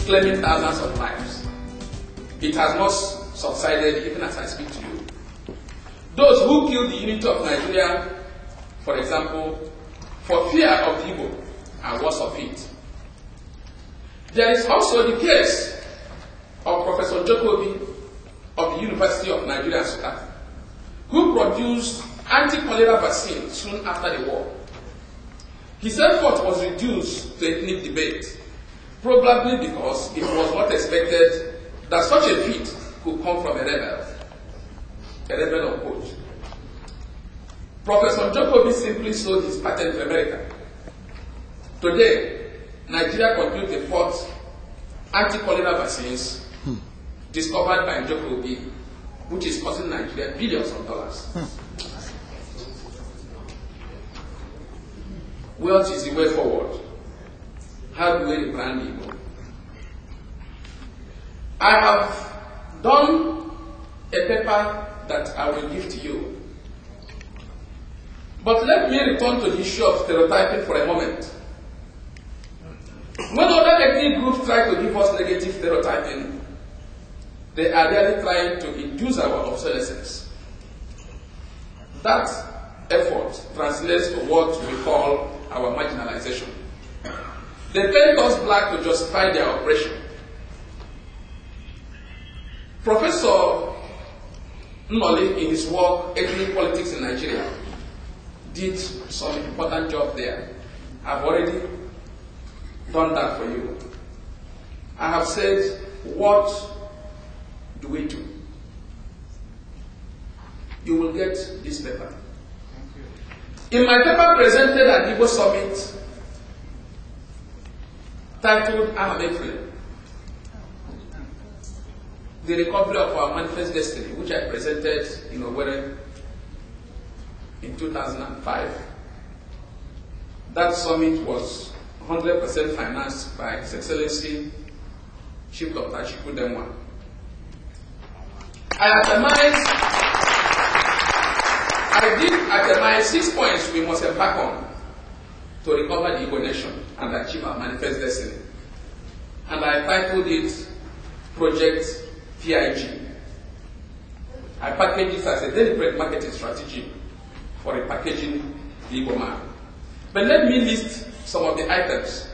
Claiming thousands of lives. It has not subsided even as I speak to you. Those who killed the unity of Nigeria, for example, for fear of the Igbo, are worse of it. There is also the case of Professor Jacobi of the University of Nigeria, South Africa, who produced anti-cholera vaccine soon after the war. His effort was reduced to ethnic debate, probably because it was not expected that such a feat could come from a rebel approach. Professor Jacobi simply sold his patent to America. Today, Nigeria controls the fourth anti-cholera vaccines discovered by Jacobi, which is costing Nigeria billions of dollars. Wealth is the way forward. How do we rebrand Igbo? I have done a paper that I will give to you. But let me return to the issue of stereotyping for a moment. When other ethnic groups try to give us negative stereotyping, they are really trying to induce our obsolescence. That effort translates to what we call our marginalization. They paint us black to justify their oppression. Professor Nnoli, in his work, Ethnic Politics in Nigeria, did some important job there. I've already done that for you. I have said, what do we do? You will get this paper. In my paper presented at Igbo Summit, titled Ahamefre, the recovery of our manifest destiny, which I presented in Owerri in 2005. That summit was 100% financed by His Excellency Chief Dr. Chikudemwa. I did itemize 6 points we must embark on to recover the Igbo nation and achieve our manifest destiny. And I titled it Project PIG. I packaged it as a deliberate marketing strategy for repackaging the Igbo man. But let me list some of the items.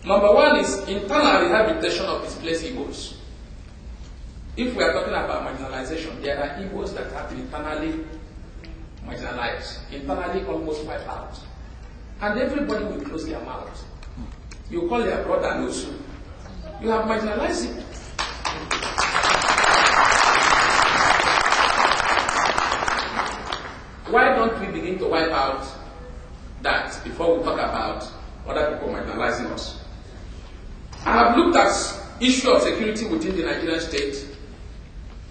Number one is internal rehabilitation of displaced Igbos. If we are talking about marginalization, there are Igbos that have been internally marginalized, internally almost wiped out. And everybody will close their mouth. You call their brother Nosu. You have marginalized him. Why don't we begin to wipe out that before we talk about other people marginalizing us? I have looked at issue of security within the Nigerian state.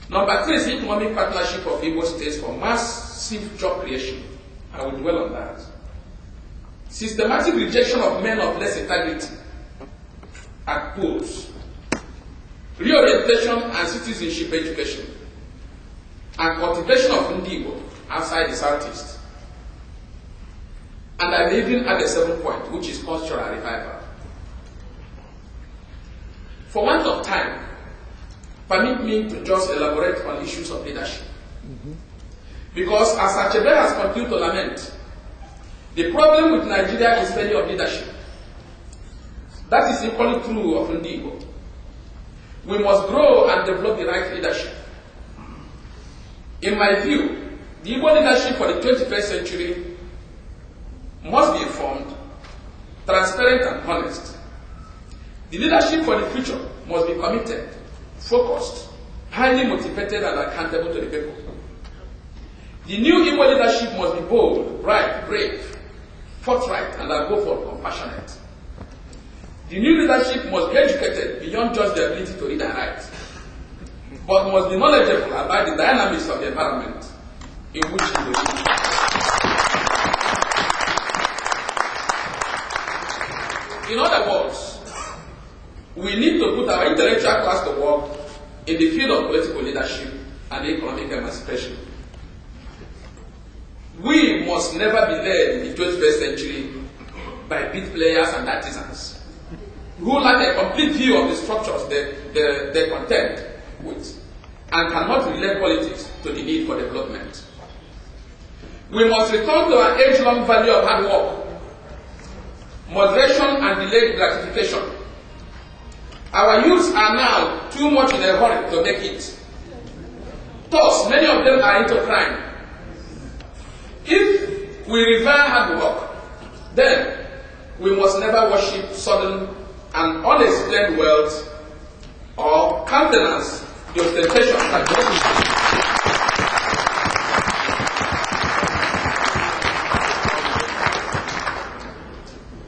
Number 3 is economic partnership of Igbo states for massive job creation. I will dwell on that. Systematic rejection of men of less integrity at polls. Reorientation and citizenship education. And cultivation of Igbo outside the Southeast. And I may even add a 7th point, which is cultural revival. For want of time, permit me to just elaborate on issues of leadership. Because as Achebe has continued to lament, the problem with Nigeria is failure of leadership. That is equally true of Igbo. We must grow and develop the right leadership. In my view, the Igbo leadership for the 21st century must be informed, transparent and honest. The leadership for the future must be committed, focused, highly motivated and accountable to the people. The new Igbo leadership must be bold, bright, brave, forthright and above all compassionate. The new leadership must be educated beyond just the ability to read and write. but must be knowledgeable about the dynamics of the environment in which he lives. In other words, we need to put our intellectual class to work in the field of political leadership and economic emancipation. We must never be led in the 21st century by big players and artisans who lack a complete view of the structures they contend with and cannot relate politics to the need for development. We must return to our age-long value of hard work, moderation and delayed gratification. Our youths are now too much in a hurry to make it. Thus, many of them are into crime. If we revere hard work, then we must never worship sudden and unexplained wealth or countenance the ostentation that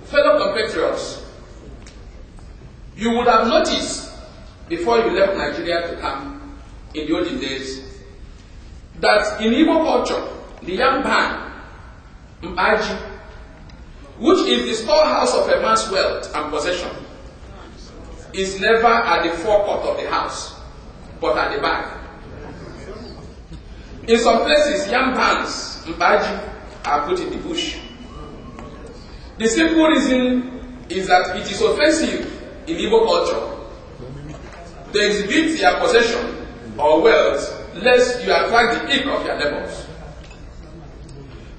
fellow compatriots, you would have noticed before you left Nigeria to come in the olden days that in Igbo culture, the young man, Mbaji, which is the storehouse of a man's wealth and possession, is never at the forecourt of the house, but at the back. In some places, young bands, Mbaji, are put in the bush. The simple reason is that it is offensive in Igbo culture to exhibit your possession or wealth lest you attract the ick of your neighbors.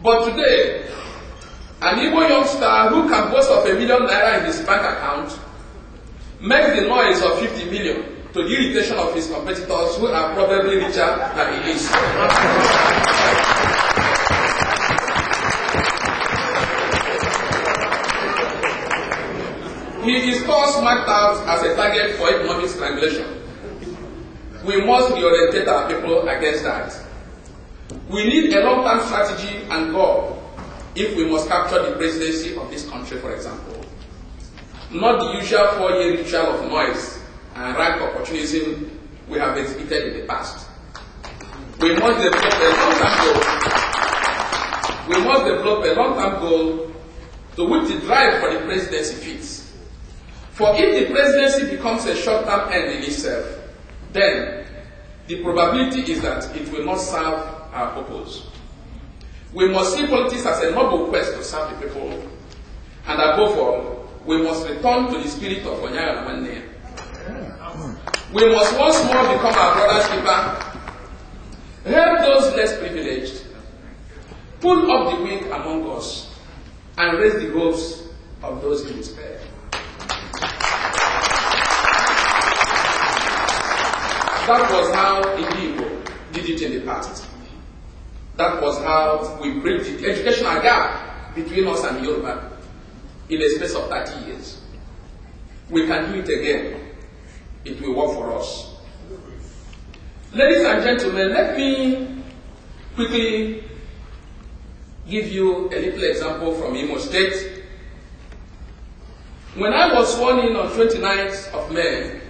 But today, an Igbo youngster who can boast of ₦1 million in his bank account makes the noise of 50 million to the irritation of his competitors who are probably richer than he is. He is thus marked out as a target for economic strangulation. We must reorientate our people against that. We need a long-term strategy and goal if we must capture the presidency of this country, for example. Not the usual 4-year ritual of noise and rank opportunism we have exhibited in the past. We must develop a long-term goal to which the drive for the presidency fits. For if the presidency becomes a short-term end in itself, then the probability is that it will not serve our purpose. We must see politics as a noble quest to serve the people, and above all, we must return to the spirit of Onyaga na Nwanne. We must once more become our brother's keeper, help those less privileged, pull up the weak among us, and raise the hopes of those in despair. That was how Igbo did it in the past. That was how we bridged the educational gap between us and Yoruba in a space of 30 years. We can do it again. It will work for us. Ladies and gentlemen, let me quickly give you a little example from Imo State. When I was sworn in on 29th of May,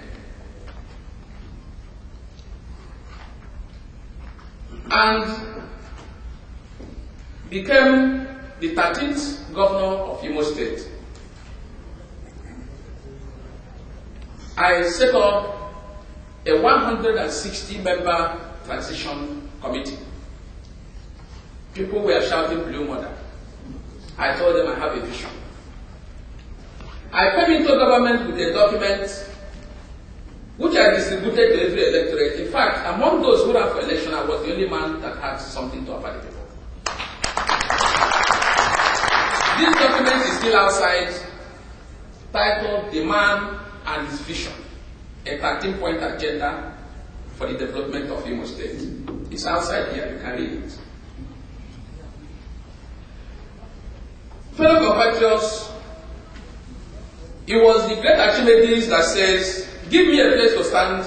and became the 13th governor of Imo State, I set up a 160-member transition committee. People were shouting Blue Mother. I told them I have a vision. I came into government with a document which I distributed to every electorate. In fact, among those who ran for election, I was the only man that had something to offer the people. This document is still outside, titled The Man and His Vision, a 13-point agenda for the development of Imo State. It's outside here, you can read it. Fellow compatriots, it was the great Archimedes that says, give me a place to stand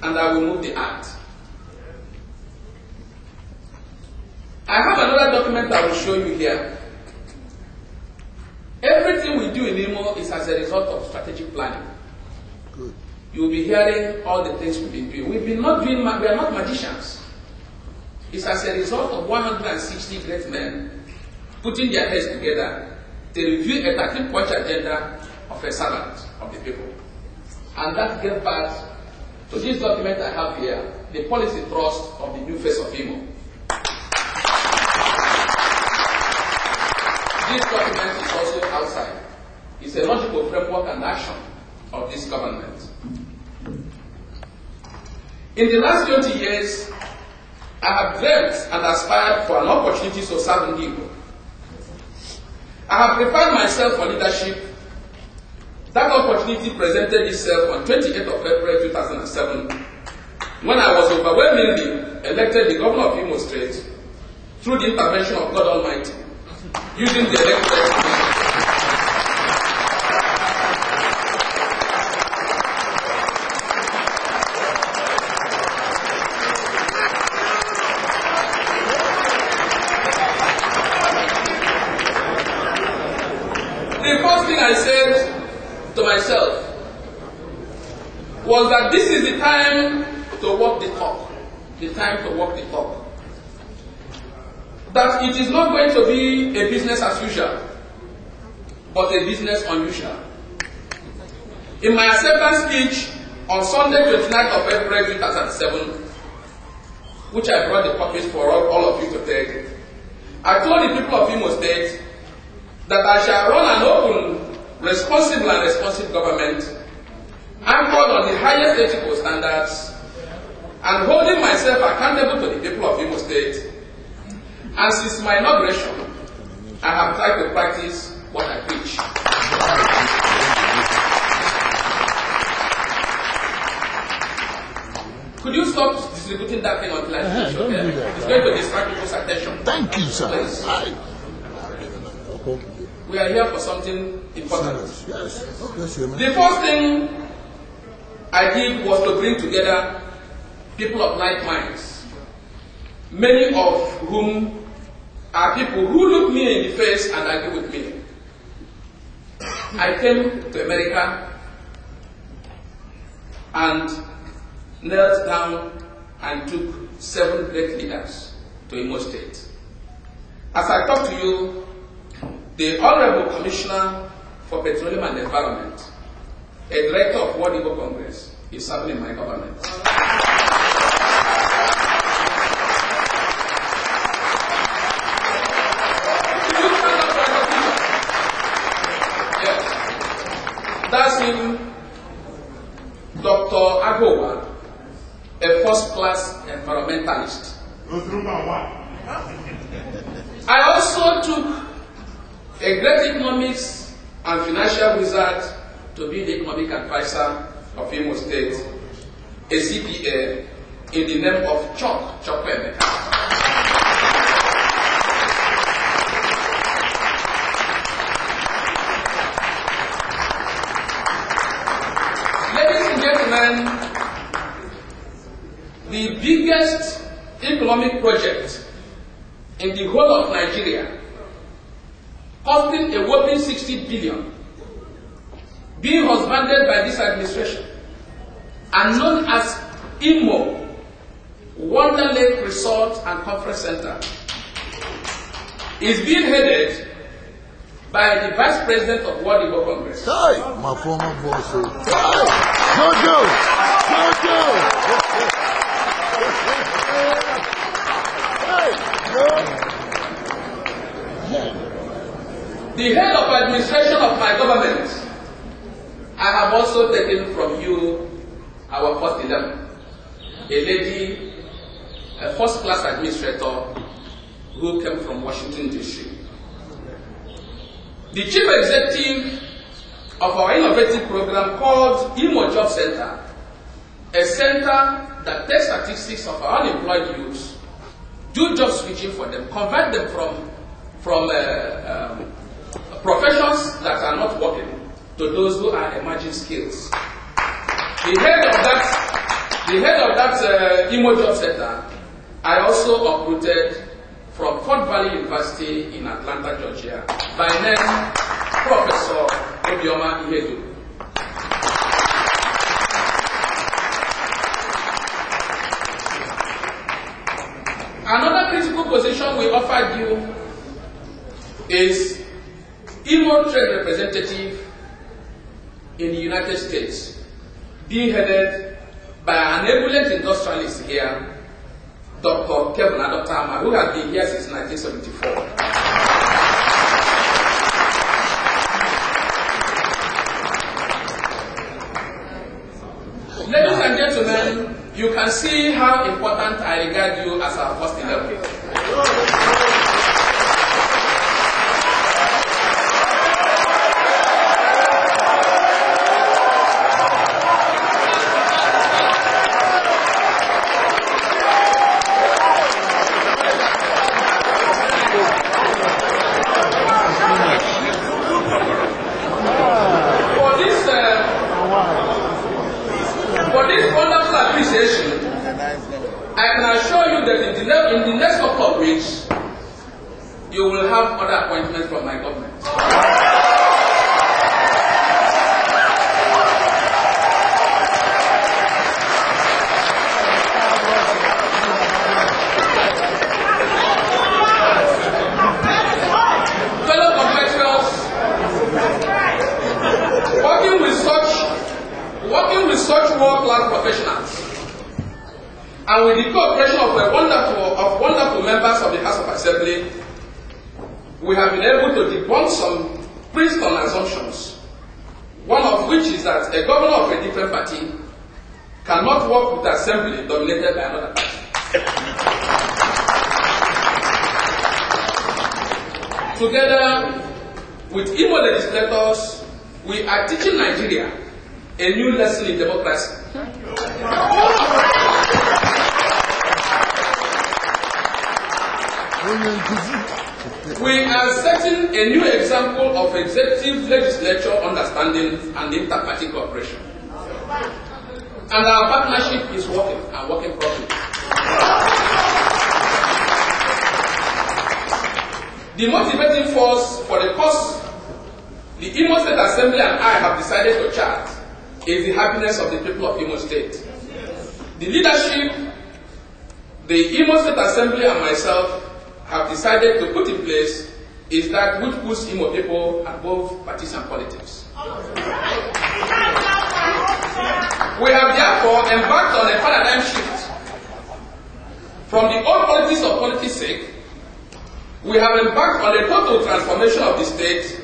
and I will move the earth. I have another document I will show you here. Everything we do in Imo is as a result of strategic planning. Good. you will be hearing all the things we've been doing. We are not magicians. It's as a result of 160 great men putting their heads together to review a 13-point agenda of a servant of the people. And that gave birth to this document I have here, the policy thrust of the new face of Imo. This document is also outside. It's a logical framework and action of this government. In the last 20 years, I have dreamt and aspired for an opportunity to serve in Igbo. I have prepared myself for leadership. That opportunity presented itself on 28th of April 2007 when I was overwhelmingly elected the governor of Imo State through the intervention of God Almighty, using the elected I said to myself was that this is the time to walk the talk, the time to walk the talk. That it is not going to be a business as usual, but a business unusual. In my acceptance speech on Sunday, 29th of April 2007, which I brought the copies for all of you to take, I told the people of Imo State that I shall run an open, responsible and responsive government anchored on the highest ethical standards and holding myself accountable to the people of Imo State. And since my inauguration, I have tried to practice what I preach. Could you stop distributing that thing until I finish? Okay? It's going to distract people's attention. Thank you, sir. We are here for something important. Yes. The first thing I did was to bring together people of like minds, many of whom are people who look me in the face and argue with me. I came to America and knelt down and took 7 great leaders to Imo State. As I talk to you, the Honorable Commissioner for Petroleum and Environment, a director of World Igbo Congress, is serving in my government. Yes. That's him, Dr. Agowa, a first-class environmentalist. I also took a great economics and financial wizard to be the economic advisor of Imo State, a CPA, in the name of Chokwe. Ladies and gentlemen, the biggest economic project in the whole of Nigeria, costing a whopping 60 billion, being husbanded by this administration, and known as Imo Wonder Lake Resort and Conference Center, is being headed by the Vice President of World Igbo Congress. Hi, my former boss. Jojo! The head of administration of my government, I have also taken from you our first dilemma, a lady, a first-class administrator who came from Washington, D.C. The chief executive of our innovative program called Imo Job Center, a center that takes statistics of our unemployed youths, do job switching for them, convert them from professions that are not working to those who are emerging skills. The head of that Imo Job Center, I also uprooted from Fort Valley University in Atlanta, Georgia, by name Professor Obioma Ihedu. Another critical position we offered you is Imo trade representative in the United States, being headed by an ebullient industrialist here, Dr. Kevin and Dr. Amma, who has been here since 1974. Ladies and gentlemen, you can see how important I regard you as our first level. For this wonderful appreciation, I can assure you that in the next couple of weeks, you will have other appointments from my government. Fellow compatriots, working with such world-class professionals, and with the cooperation of wonderful members of the House of Assembly, we have been able to debunk some Princeton assumptions, one of which is that a governor of a different party cannot work with assembly dominated by another party. Together with Imo legislators, we are teaching Nigeria a new lesson in democracy. We are setting a new example of executive legislature understanding and inter-party cooperation. And our partnership is working and working properly. The motivating force for the course the Imo State Assembly and I have decided to chart is the happiness of the people of Imo State. The leadership, the Imo State Assembly and myself have decided to put in place is that which puts Imo people above partisan politics. We have therefore embarked on a paradigm shift. From the old politics of politics' sake, we have embarked on a total transformation of the state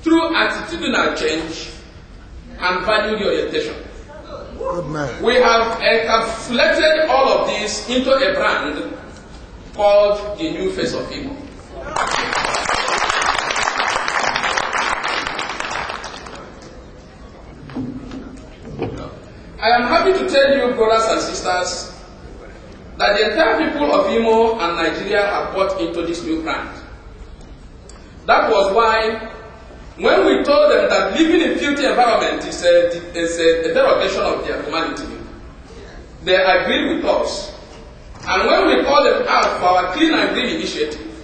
through attitudinal change and value orientation. We have encapsulated all of this into a brand called the New Face of Imo. I am happy to tell you, brothers and sisters, that the entire people of Imo and Nigeria have bought into this new brand. That was why, when we told them that living in filthy environment is a derogation of their humanity, they agreed with us. And when we called them out for our Clean and Green initiative,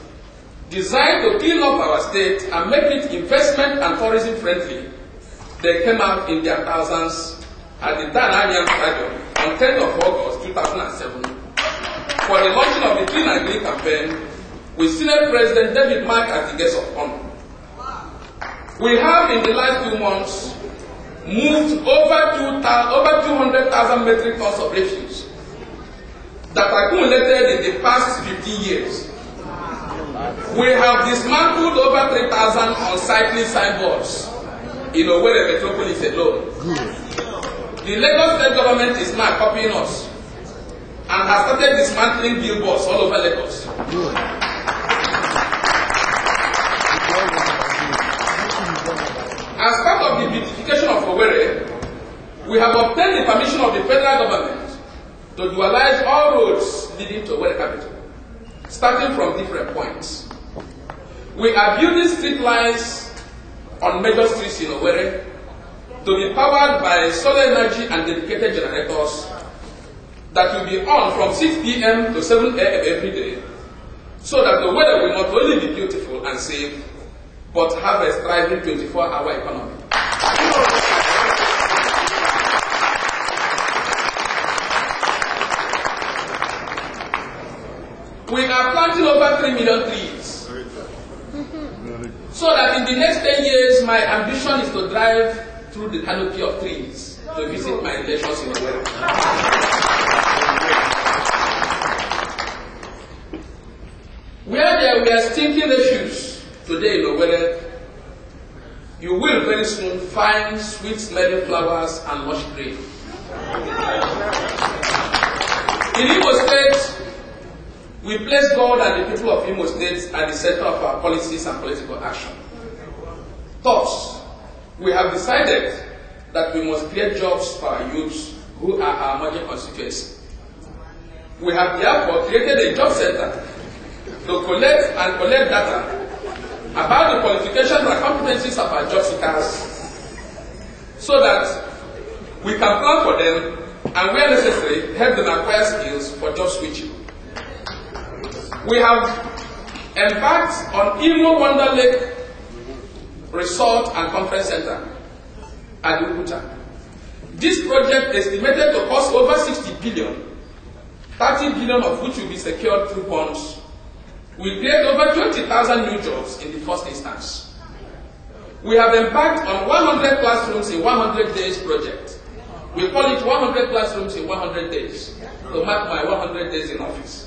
designed to clean up our state and make it investment and tourism friendly, they came out in their thousands at the Dananian Stadium on 10th of August 2007 for the launching of the Clean and Green campaign with Senate President David Mark as the guest of honor. We have in the last 2 months moved over 200,000 metric tons of refuse that accumulated in the past 15 years. We have dismantled over 3,000 unsightly signboards in Owerri metropolis alone. The Lagos state government is now copying us and has started dismantling billboards all over Lagos. As part of the beautification of Owerri, we have obtained the permission of the federal government to dualize all roads leading to Owerri capital, starting from different points. We are building street lights on major streets in Owerri to be powered by solar energy and dedicated generators that will be on from 6 p.m. to 7 a.m. every day, so that the weather will not only be beautiful and safe, but have a thriving 24-hour economy. We are planting over 3 million trees. So that in the next 10 years, my ambition is to drive through the canopy of trees to visit my relations in the world. Where there were stinking refuse today in Owerri, you will very soon find sweet-smelling flowers and lush green. In Imo State, we place God and the people of Imo State at the center of our policies and political action. Thus, we have decided that we must create jobs for our youths who are our emerging constituency. We have therefore created a job center to collect data about the qualifications and competencies of our job seekers so that we can plan for them and, where necessary, help them acquire skills for job switching. We have embarked on Imo Wonder Lake Resort and Conference Center at Uguta. This project is estimated to cost over 60 billion, 30 billion of which will be secured through bonds. We create over 20,000 new jobs in the first instance. We have embarked on 100 classrooms in 100 days project. We call it 100 classrooms in 100 days to mark my 100 days in office.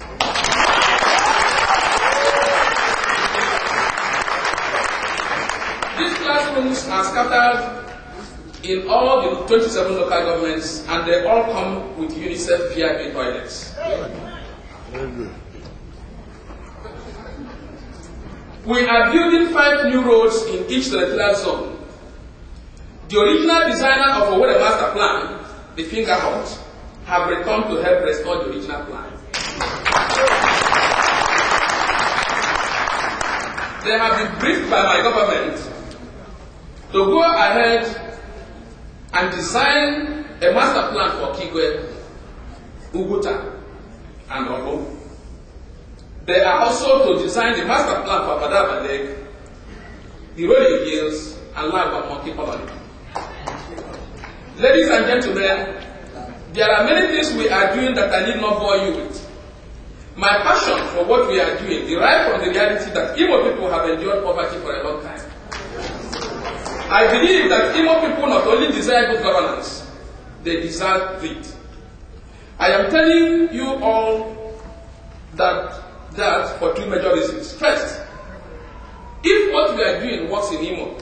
These classrooms are scattered in all the 27 local governments, and they all come with UNICEF VIP toilets. We are building 5 new roads in each territorial zone. The original designer of Owerri Master Plan, the Finger Hut, have returned to help restore the original plan. They have been briefed by my government to go ahead and design a master plan for Kigwe, Uguta, and Obo. They are also to design the master plan for Badaba Lake, the rolling hills, and Live of Monkey Colony. Ladies and gentlemen, there are many things we are doing that I need not bore you with. My passion for what we are doing derives from the reality that Imo people have endured poverty for a long time. I believe that Imo people not only desire good governance, they desire greed. I am telling you all that for 2 major reasons. First, if what we are doing works in Imo,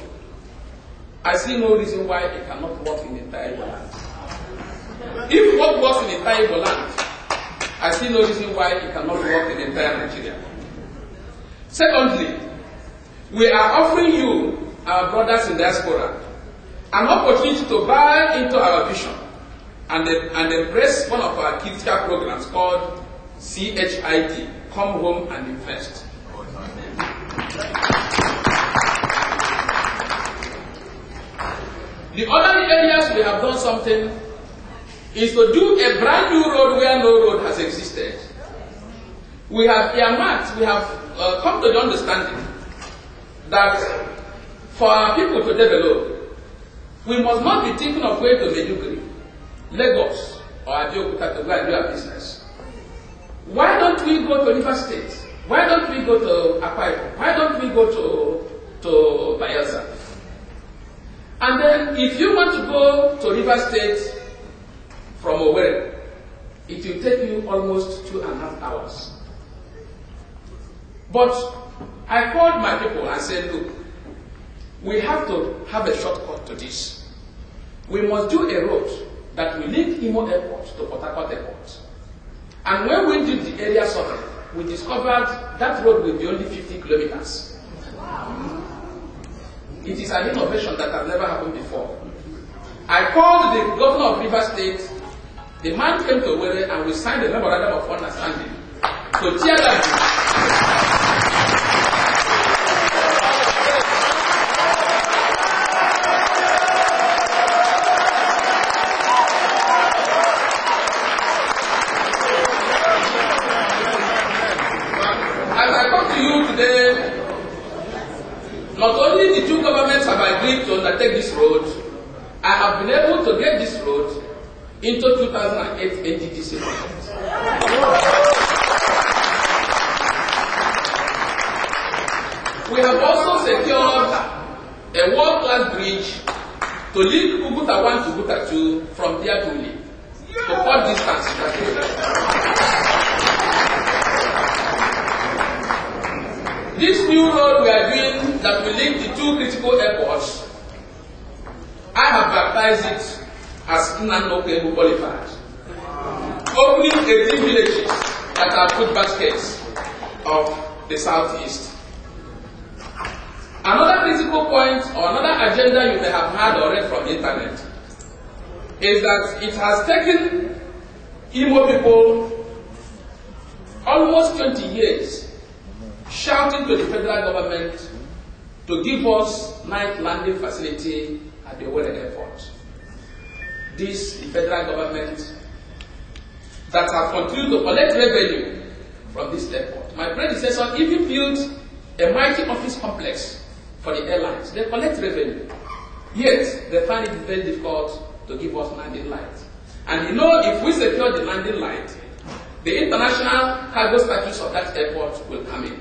I see no reason why it cannot work in the entire Igbo land. If what works in the entire Igbo land, I see no reason why it cannot work in the entire Nigeria. Secondly, we are offering you, our brothers in diaspora, an opportunity to buy into our vision and embrace one of our critical programs called CHID, Come Home and Invest. The other areas we have done something is to do a brand new road where no road has existed. We have earmarked, we have come to the understanding that for our people to develop, we must not be thinking of going to Maiduguri, Lagos, or Abeokuta to go and do our business. Why don't we go to River State? Why don't we go to Akwa Ibom? Why don't we go to Bayelsa? And then, if you want to go to River State from Owerri, it will take you almost 2.5 hours. But I called my people and said, look, we have to have a shortcut to this. We must do a road that will link Imo Airport to Port Harcourt Airport. And when we did the area survey, we discovered that road will be only 50 kilometers. It is an innovation that has never happened before. I called the governor of River State. The man came to Owerri and we signed a memorandum of understanding to tear down. Today, not only the 2 governments have agreed to undertake this road, I have been able to get this road into 2008 NDDC project. that will link the two critical airports, I have baptized it as Nnamdi qualified, opening 18 villages that are food baskets of the southeast. Another critical point or another agenda you may have heard or read from the internet is that it has taken Imo people almost 20 years shouting to the federal government to give us night landing facility at the Owerri airport. This, the federal government that have continued to collect revenue from this airport. My predecessor even built a mighty office complex for the airlines. They collect revenue, yet they find it very difficult to give us landing lights. And you know, if we secure the landing light, the international cargo status of that airport will come in.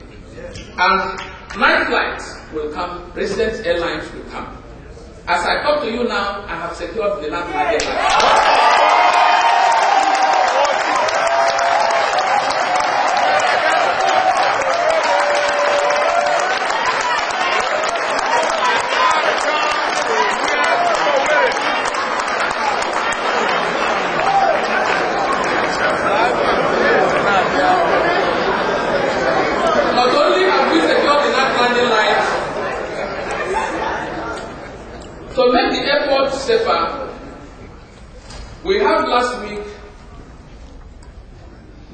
And night flights will come, resident airlines will come. As I talk to you now, I have secured the landing light. To make the airport safer, we have last week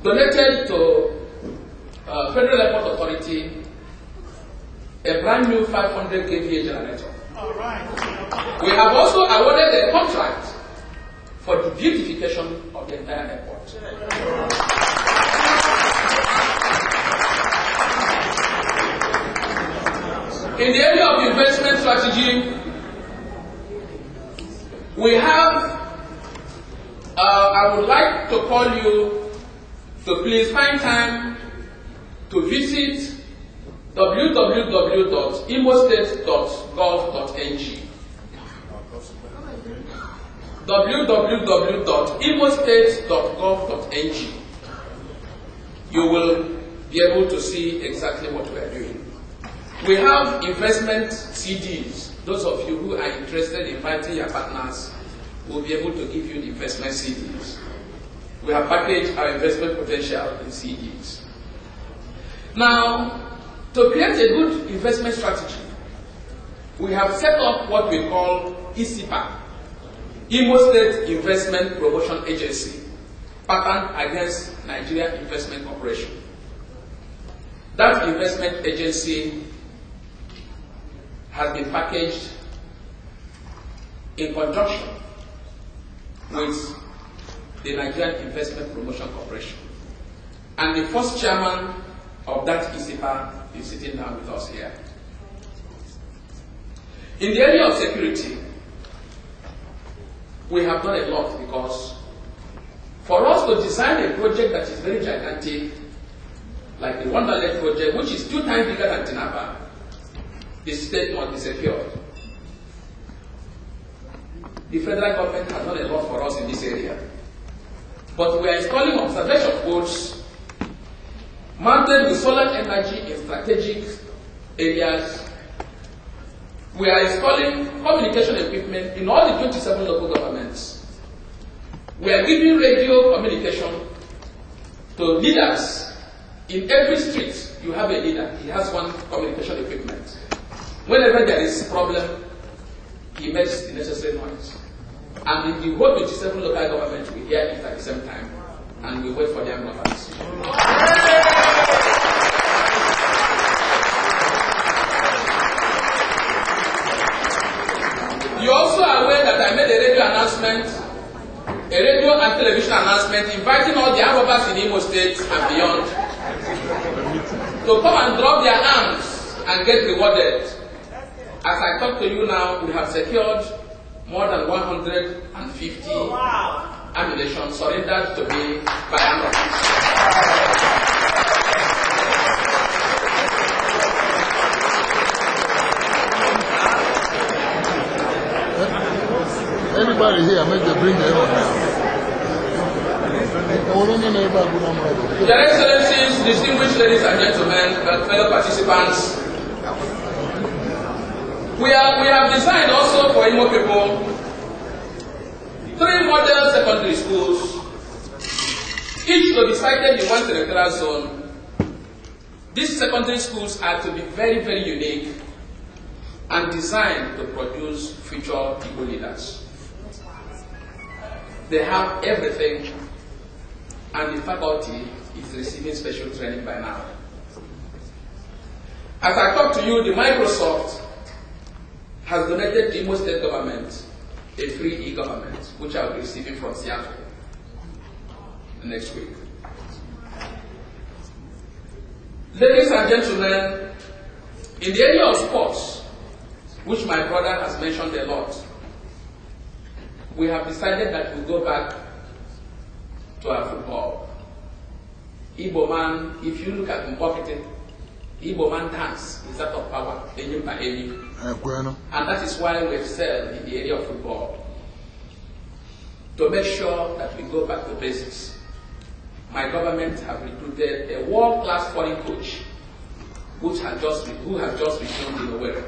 donated to Federal Airport Authority a brand new 500 kVA generator. We have also awarded a contract for the beautification of the entire airport. In the area of investment strategy, we have, I would like to call you to please find time to visit www.imostate.gov.ng www.imostate.gov.ng. You will be able to see exactly what we are doing. We have investment CDs. Those of you who are interested in inviting your partners will be able to give you the investment CDs. We have packaged our investment potential in CDs. Now, to create a good investment strategy, we have set up what we call ISIPA, Imo State Investment Promotion Agency, patterned against Nigeria Investment Corporation. That investment agency has been packaged in conjunction with the Nigerian Investment Promotion Corporation. And the first chairman of that ISIPA is sitting down with us here. In the area of security, we have done a lot, because for us to design a project that is very gigantic, like the Wonderland project, which is 2 times bigger than Tinapa, the state must be secured. The federal government has done a lot for us in this area. But we are installing observation posts mounted with solar energy in strategic areas. We are installing communication equipment in all the 27 local governments. We are giving radio communication to leaders. In every street, you have a leader. He has one communication equipment. Whenever there is a problem, he makes the necessary noise. And in the whole 27 local governments, we hear it at the same time, and we wait for their numbers. You also are aware that I made a radio announcement, a radio and television announcement, inviting all the robbers in Imo State and beyond to come and drop their arms and get rewarded. As I talk to you now, we have secured more than 150 ammunition surrendered to me by armed robbers. Anybody here, make them bring their own now. Your Excellencies, distinguished ladies and gentlemen, fellow participants, We have designed also for Imo people 3 model secondary schools, each to be sited in one territorial zone. These secondary schools are to be very, very unique and designed to produce future Igbo leaders. They have everything, and the faculty is receiving special training by now. As I talk to you, the Microsoft has donated the Imo State government a free e-government, which I will be receiving from Seattle next week. Ladies and gentlemen, in the area of sports, which my brother has mentioned a lot, we have decided that we go back to our football. Igbo man, if you look at Mbokete, Igbo man dance is that of power, any by any. And that is why we excel in the area of football. To make sure that we go back to basics, my government have recruited a world-class foreign coach who has just returned in Owerri.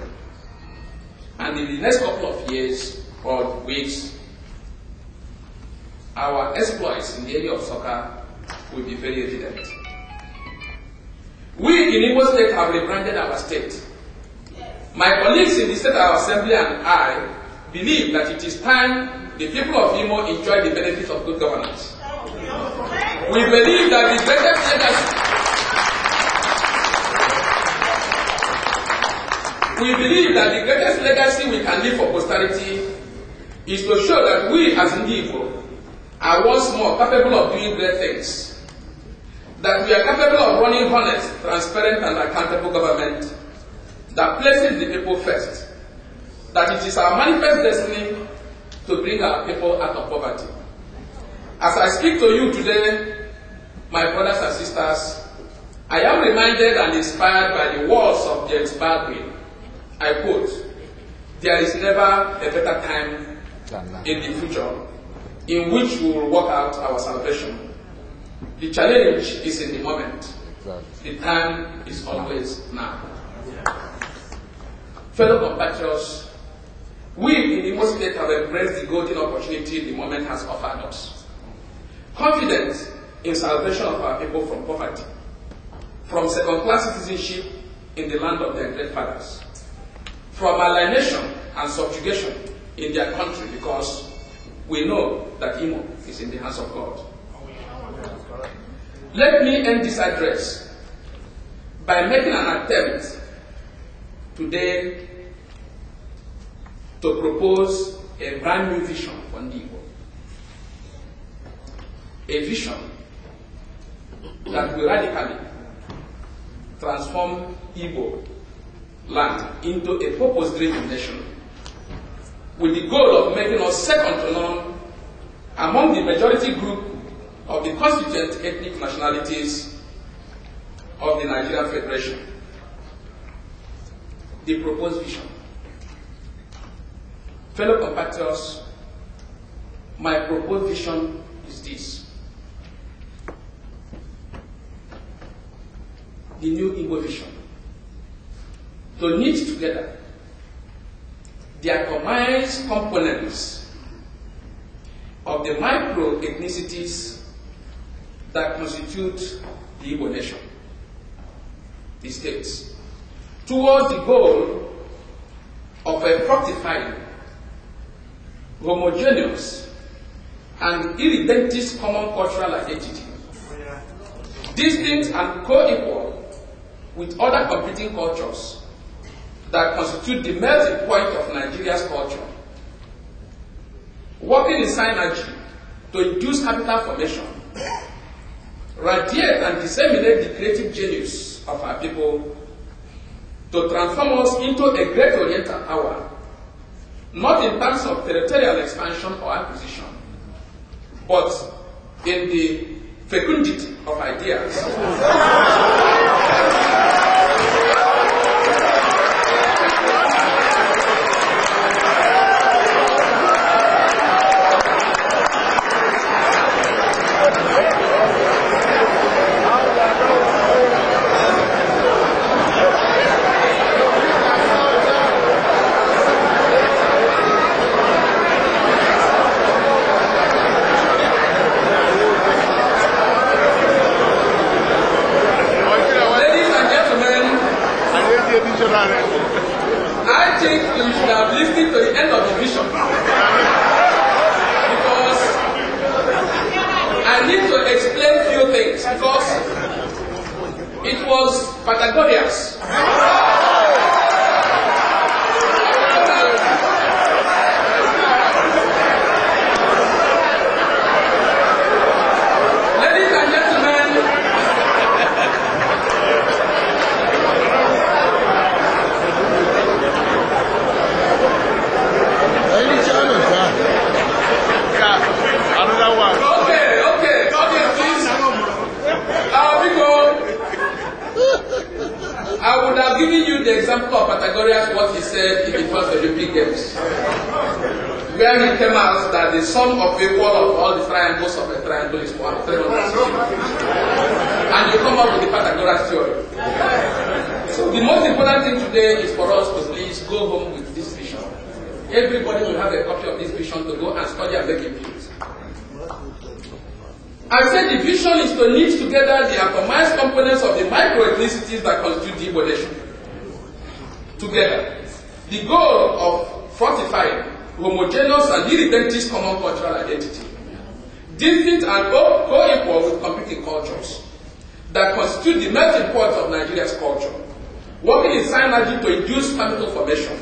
And in the next couple of years or weeks, our exploits in the area of soccer will be very evident. We in Imo State have rebranded our state. My colleagues in the State Assembly and I believe that it is time the people of Imo enjoy the benefits of good governance. We believe that the greatest legacy we can leave for posterity is to show that we as Igbo are once more capable of doing great things. That we are capable of running honest, transparent, and accountable government that places the people first. That it is our manifest destiny to bring our people out of poverty. As I speak to you today, my brothers and sisters, I am reminded and inspired by the words of James Baldwin. I quote, "There is never a better time in the future in which we will work out our salvation. The challenge is in the moment. The time is always now." Fellow compatriots, we in Imo State have embraced the golden opportunity the moment has offered us. Confident in salvation of our people from poverty, from second-class citizenship in the land of their great fathers, from alienation and subjugation in their country, because we know that Imo is in the hands of God. Let me end this address by making an attempt today to propose a brand new vision for Igbo. A vision that will radically transform Igbo land into a purpose-driven nation, with the goal of making us second to none among the majority group of the constituent ethnic nationalities of the Nigerian Federation. The proposed vision. Fellow compatriots, my proposed vision is this. The new Igbo vision. To knit together the atomized components of the micro-ethnicities that constitute the Igbo nation, the states, towards the goal of a fructifying, homogeneous, and irredentist common cultural identity, distinct and co-equal with other competing cultures that constitute the melting point of Nigeria's culture, working in synergy to induce capital formation, radiate and disseminate the creative genius of our people, to transform us into a great oriental power, not in terms of territorial expansion or acquisition, but in the fecundity of ideas. I think you should have listened to the end of the vision. Because I need to explain few things. Because it was Patagonians. Ladies and gentlemen, another one. okay, please. I would have given you the example of Pythagoras, what he said in the first Olympic Games, where he came out that the sum of equal of all the triangles of a triangle is 360. And you come up with the Pythagoras theory. So the most important thing today is for us to please go home with this vision. Everybody will have a copy of this vision to go and study and make it please. I said the vision is to knit together the atomized components of the microethnicities that constitute the Igbo nation together. The goal of fortifying homogeneous and irredentist common cultural identity, distinct and co-equal with competing cultures, that constitute the melting pot of Nigeria's culture, working in synergy to induce familial formation,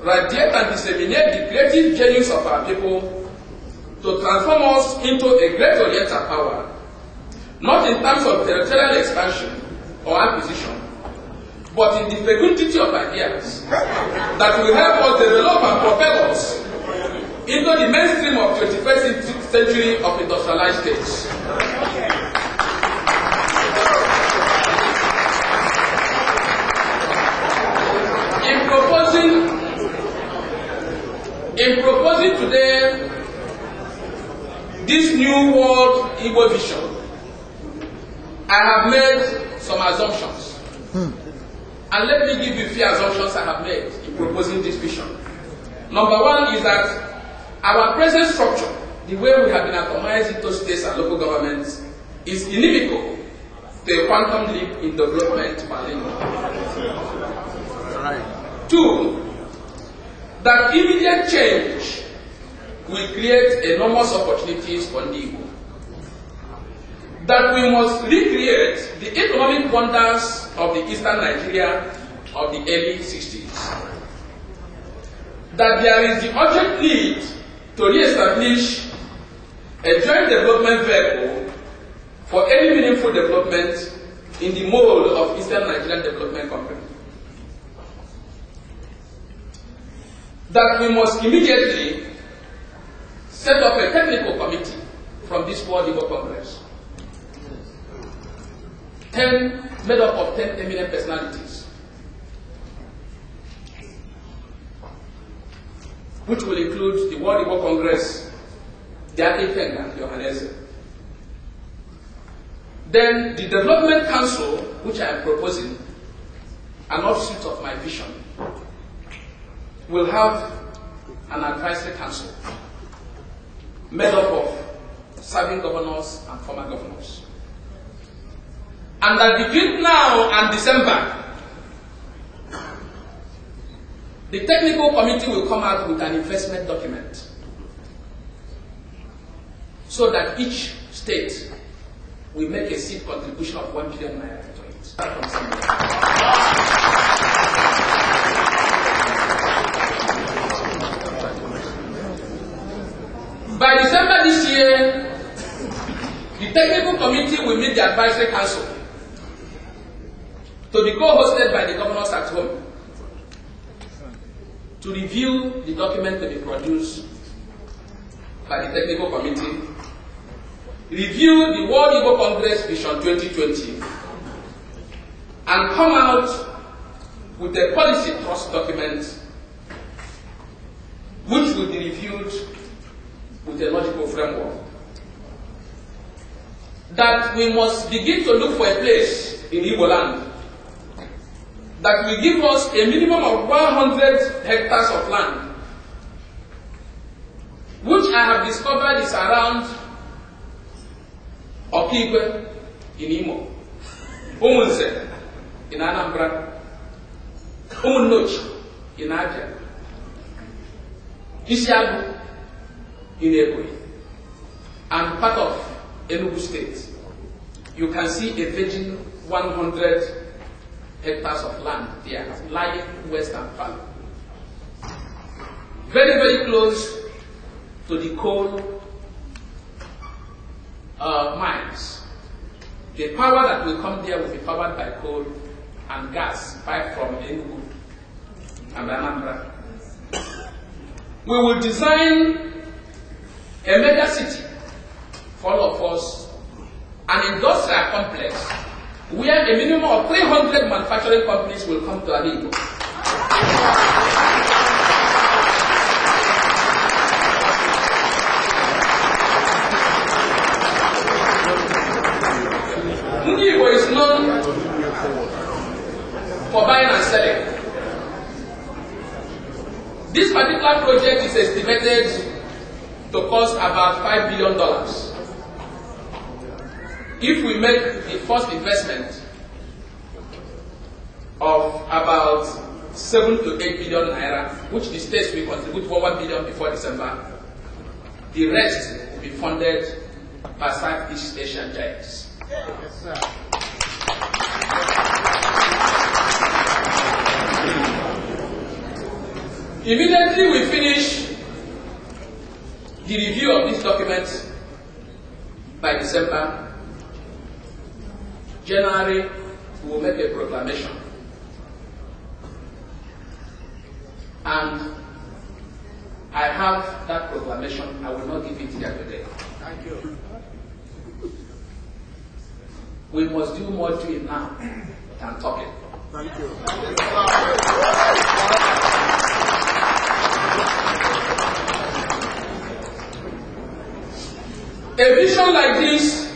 radiate and disseminate the creative genius of our people, to transform us into a great Oriental power, not in terms of territorial expansion or acquisition, but in the fecundity of ideas that will help us develop and propel us into the mainstream of 21st century of industrialized states. In proposing today this new world Igbo vision, I have made some assumptions. And let me give you a few assumptions I have made in proposing this vision. Number one is that our present structure, the way we have been atomized into states and local governments, is inimical to a quantum leap in development bilingual. Right. Two, that immediate change will create enormous opportunities for the Igbo. That we must recreate the economic wonders of the eastern Nigeria of the early 60s. That there is the urgent need to re-establish a joint development vehicle for any meaningful development in the mold of Eastern Nigerian Development Company. That we must immediately set up a technical committee from this World Igbo Congress, made up of 10 eminent personalities, which will include the World Igbo Congress, the Akifenga, Johannes. Then the Development Council, which I am proposing, an offshoot of my vision, will have an advisory council made up of serving governors and former governors. And that between now and December, the technical committee will come out with an investment document so that each state will make a seed contribution of 1 billion naira to it. By December this year, the technical committee will meet the advisory council to be co-hosted by the governors at home to review the document to be produced by the technical committee, review the World Igbo Congress Vision 2020, and come out with a policy trust document which will be reviewed with a logical framework. That we must begin to look for a place in Igbo land that will give us a minimum of 100 hectares of land, which I have discovered is around Ohakim in Imo, Umunse in Anambra, Umunochi in Abia, Isiagu in Ebonyi, and part of Enugu State. You can see a virgin 100 hectares of land there lying western part. Very, very close to the coal mines. The power that will come there will be powered by coal and gas piped from Enugu and Anambra. We will design a mega city for all of us, an industrial complex where a minimum of 300 manufacturing companies will come to Adigbo. Ndigbo is known for buying and selling. This particular project is estimated to cost about $5 billion. If we make the first investment of about 7 to 8 billion naira, which the states will contribute for 1 billion before December, the rest will be funded by Southeast Asian giants. Yes, sir. Immediately we finish the review of this document by December, January, we will make a proclamation. And I have that proclamation. I will not give it here today. Thank you. We must do more doing now than talking. Thank you. A vision like this,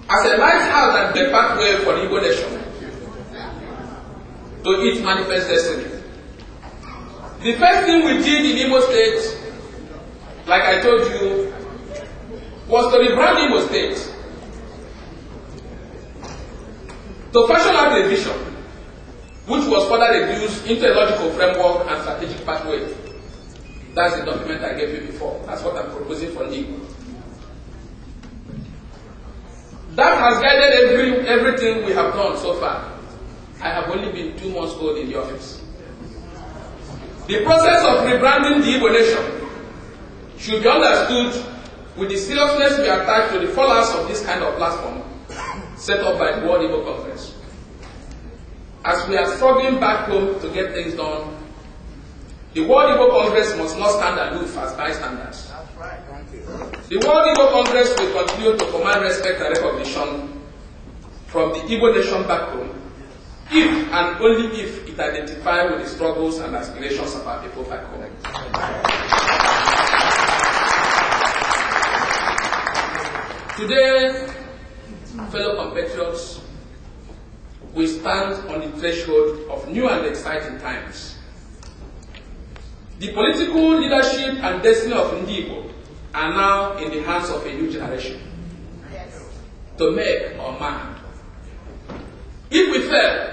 as a lighthouse and the pathway for the Igbo nation to its manifest destiny. The first thing we did in Imo State, like I told you, was to rebrand Imo State, to fashion out a vision, which was further reduced into a logical framework and strategic pathway. That's the document I gave you before. That's what I'm proposing for Igbo. That has guided everything we have done so far. I have only been 2 months old in the office. The process of rebranding the Igbo nation should be understood with the seriousness we attach to the fallout of this kind of platform set up by the World Igbo Conference. As we are struggling back home to get things done, the World Igbo Congress must not stand aloof as bystanders. That's right. Thank you. The World Igbo Congress will continue to command respect and recognition from the Igbo nation back home, if and only if it identifies with the struggles and aspirations of our people back home. Today, fellow compatriots, we stand on the threshold of new and exciting times. The political leadership and destiny of Ndigbo are now in the hands of a new generation to make or mar. If we fail,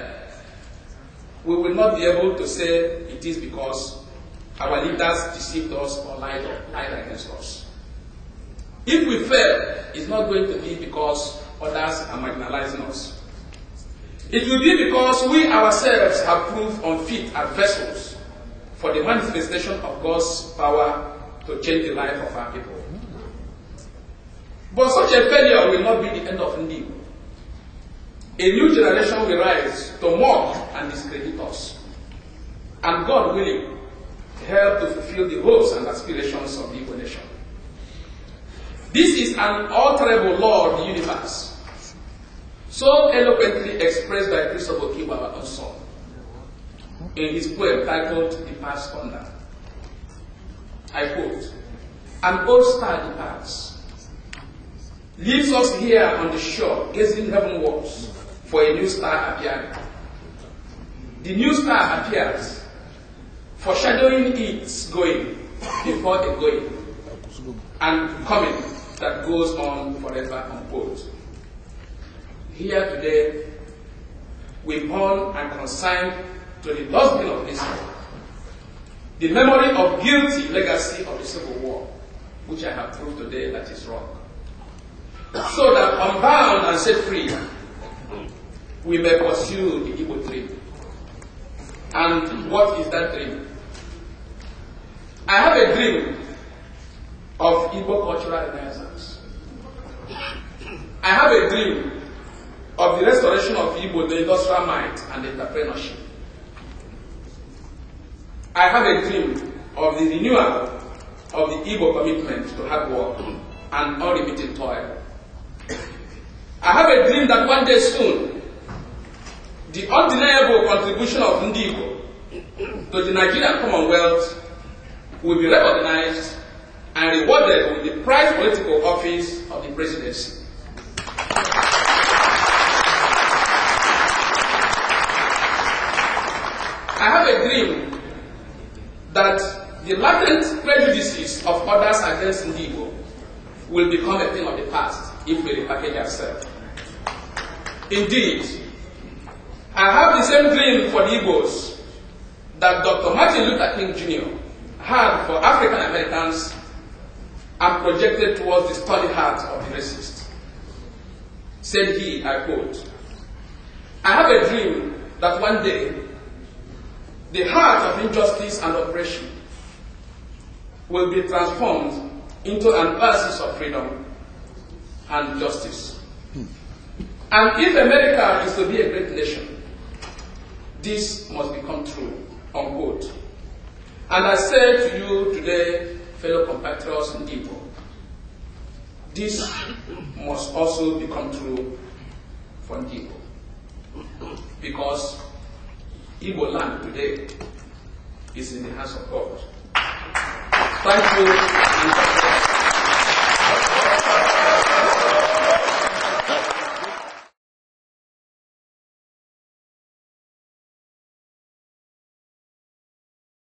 we will not be able to say it is because our leaders deceived us or lied against us. If we fail, it's not going to be because others are marginalizing us. It will be because we ourselves have proved unfit as vessels for the manifestation of God's power to change the life of our people. But such a failure will not be the end of Ndigbo. A new generation will rise to mock and discredit us, and God willing, help to fulfill the hopes and aspirations of the Igbo nation. This is an unalterable law of the universe, so eloquently expressed by Christopher Ohakim, our own son, in his poem titled The Past Thunder. I quote, "An old star departs, leaves us here on the shore, gazing heavenwards, for a new star appearing. The new star appears, foreshadowing its going before the going, and coming that goes on forever unquote." Here today, we burn and consign to the dustbin of history the memory of guilty legacy of the Civil War, which I have proved today that is wrong. So that unbound and set free, we may pursue the Igbo dream. And what is that dream? I have a dream of Igbo cultural renaissance. I have a dream of the restoration of Igbo, the industrial might and entrepreneurship. I have a dream of the renewal of the Igbo commitment to hard work and unremitting toil. I have a dream that one day soon, the undeniable contribution of Ndi Igbo to the Nigerian Commonwealth will be recognized and rewarded with the prized political office of the presidency. I have a dream that the latent prejudices of others against Ndi Igbo will become a thing of the past if we repackage ourselves. Indeed, I have the same dream for the Igbos that Dr. Martin Luther King Jr. had for African Americans and projected towards the stony heart of the racist. Said he, I quote, "I have a dream that one day the heart of injustice and oppression will be transformed into an oasis of freedom and justice. And if America is to be a great nation, this must become true," unquote. And I say to you today, fellow compatriots in Igbo, this must also become true for Igbo. Because Igbo land today is in the hands of God. Thank you.